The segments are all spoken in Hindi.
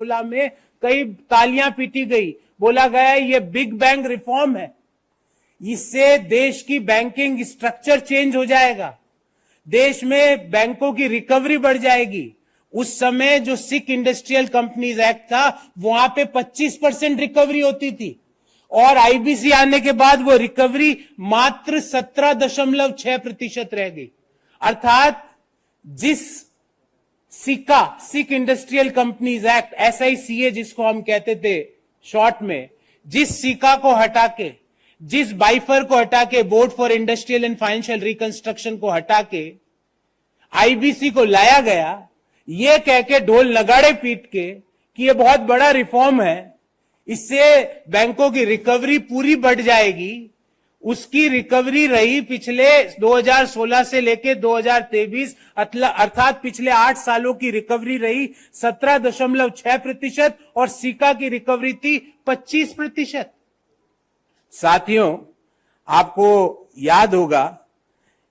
2016 में कई तालियां पीटी गई, बोला गया ये बिग बैंग रिफॉर्म है, इससे देश की बैंकिंग स्ट्रक्चर चेंज हो जाएगा, देश में बैंकों की रिकवरी बढ़ जाएगी। उस समय जो सिख इंडस्ट्रियल कंपनीज एक्ट था वहां पे 25% रिकवरी होती थी और आईबीसी आने के बाद वो रिकवरी मात्र 17.6% रह गई। अर्थात जिस Sikh industrial companies act SICA जिसको हम कहते थे शॉर्ट में, जिस सिका को हटा के, जिस बाइफर को हटा के, board for industrial and financial reconstruction को हटा के आईबीसी को लाया गया, ये कह के ढोल नगाड़े पीट के कि ये बहुत बड़ा रिफॉर्म है, इससे बैंकों की रिकवरी पूरी बढ़ जाएगी। उसकी रिकवरी रही पिछले 2016 से लेके 2023 अर्थात पिछले 8 सालों की रिकवरी रही 17.6% और सिका की रिकवरी थी 25%। साथियों, आपको याद होगा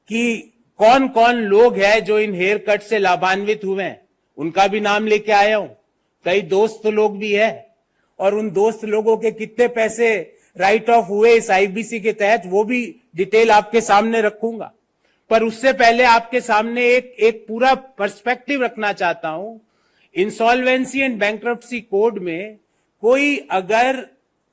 कि कौन कौन लोग हैं जो इन हेयर कट से लाभान्वित हुए हैं, उनका भी नाम लेके आया हूं। कई दोस्त लोग भी हैं और उन दोस्त लोगों के कितने पैसे राइट ऑफ हुए इस आईबीसी के तहत वो भी डिटेल आपके सामने रखूंगा। पर उससे पहले आपके सामने एक पूरा पर्सपेक्टिव रखना चाहता हूं। इंसॉल्वेंसी एंड बैंक्रप्सी कोड में कोई अगर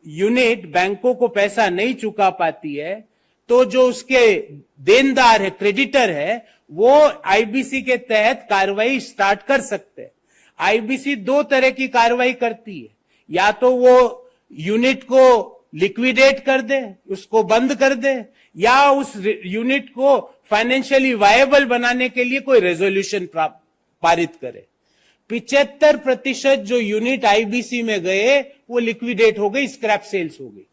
यूनिट बैंकों को पैसा नहीं चुका पाती है तो जो उसके देनदार है, क्रेडिटर है, वो आईबीसी के तहत कार्रवाई स्टार्ट कर सकते हैं। आईबीसी 2 तरह की कार्रवाई करती है, या तो वो यूनिट को लिक्विडेट कर दे, उसको बंद कर दे, या उस यूनिट को फाइनेंशियली वायबल बनाने के लिए कोई रेजोल्यूशन पारित करे। 75% जो यूनिट आईबीसी में गए वो लिक्विडेट हो गई, स्क्रैप सेल्स हो गई।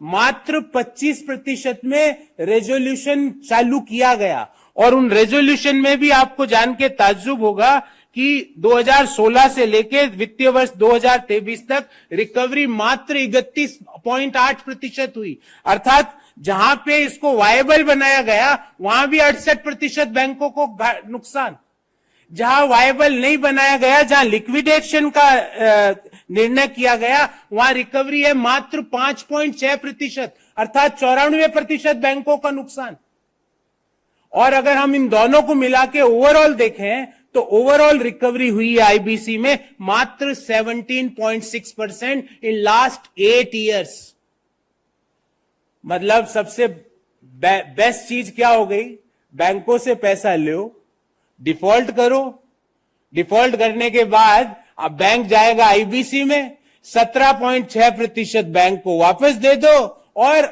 मात्र 25% में रेजोल्यूशन चालू किया गया और उन रेजोल्यूशन में भी आपको जान के ताज्जुब होगा कि 2016 से लेके वित्तीय वर्ष 2023 तक रिकवरी मात्र 31.8% हुई। अर्थात जहां पे इसको वायबल बनाया गया वहां भी 68% बैंकों को नुकसान, जहां वायबल नहीं बनाया गया, जहां लिक्विडेशन का निर्णय किया गया, वहां रिकवरी है मात्र 5.6%, अर्थात 94% बैंकों का नुकसान। और अगर हम इन दोनों को मिला के ओवरऑल देखें तो ओवरऑल रिकवरी हुई है आईबीसी में मात्र 17.6% इन लास्ट 8 ईयर्स। मतलब सबसे बेस्ट चीज क्या हो गई? बैंकों से पैसा लो, डिफॉल्ट करो, डिफॉल्ट करने के बाद अब बैंक जाएगा आईबीसी में, 17.6% बैंक को वापस दे दो और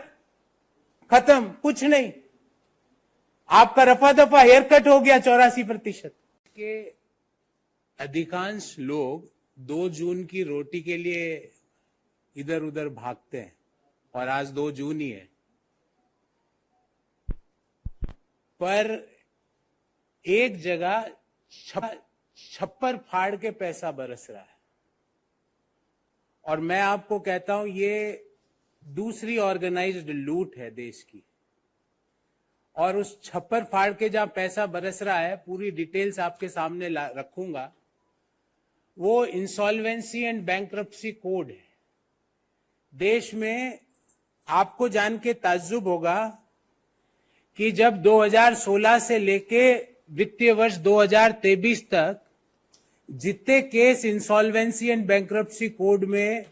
खत्म, कुछ नहीं, आपका रफा दफा हेयर कट हो गया 84%। के अधिकांश लोग 2 जून की रोटी के लिए इधर उधर भागते हैं और आज 2 जून ही है, पर एक जगह छप्पर फाड़ के पैसा बरस रहा है। और मैं आपको कहता हूं ये दूसरी ऑर्गेनाइज्ड लूट है देश की। और उस छप्पर फाड़ के जहां पैसा बरस रहा है, पूरी डिटेल्स आपके सामने रखूंगा, वो इंसॉल्वेंसी एंड बैंक्रप्सी कोड है। देश में आपको जान के ताज्जुब होगा कि जब 2016 से लेके वित्तीय वर्ष 2023 तक जितने case insolvency and bankruptcy code में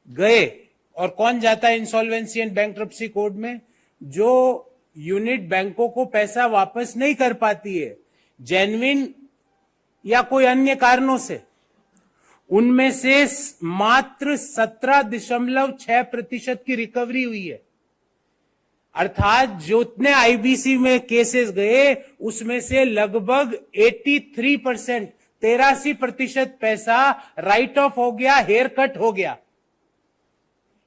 गए, और कौन जाता है इंसॉल्वेंसी एंड बैंक्रप्सी कोड में? जो यूनिट बैंकों को पैसा वापस नहीं कर पाती है जेन्युइन या कोई अन्य कारणों से, उनमें से मात्र 17.6% की रिकवरी हुई है। अर्थात जितने आईबीसी में केसेस गए उसमें से लगभग 83%, 83% पैसा राइट ऑफ हो गया, हेयर कट हो गया।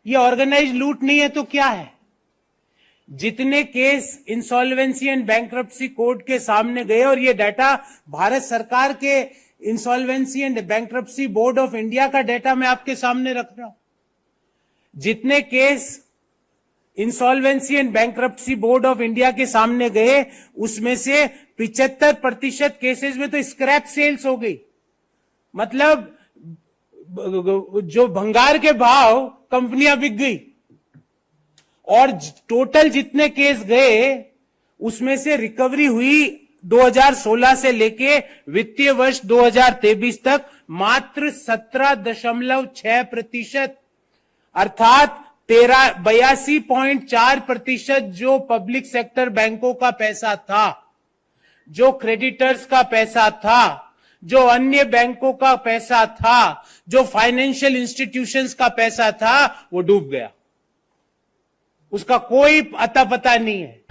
ये ऑर्गेनाइज लूट नहीं है तो क्या है? जितने case insolvency and bankruptcy court के सामने गए, और ये डाटा भारत सरकार के insolvency and bankruptcy board of India का डाटा मैं आपके सामने रख रहा हूं, जितने case insolvency and bankruptcy board of India के सामने गए उसमें से 75% केसेस में तो स्क्रैप सेल्स हो गई। मतलब जो भंगार के भाव कंपनियां बिक गई और टोटल जितने केस गए उसमें से रिकवरी हुई 2016 से लेके वित्तीय वर्ष 2023 तक मात्र 17.6%, अर्थात 82.4% जो पब्लिक सेक्टर बैंकों का पैसा था, जो क्रेडिटर्स का पैसा था, जो अन्य बैंकों का पैसा था, जो फाइनेंशियल इंस्टीट्यूशंस का पैसा था, वो डूब गया। उसका कोई अता पता नहीं है।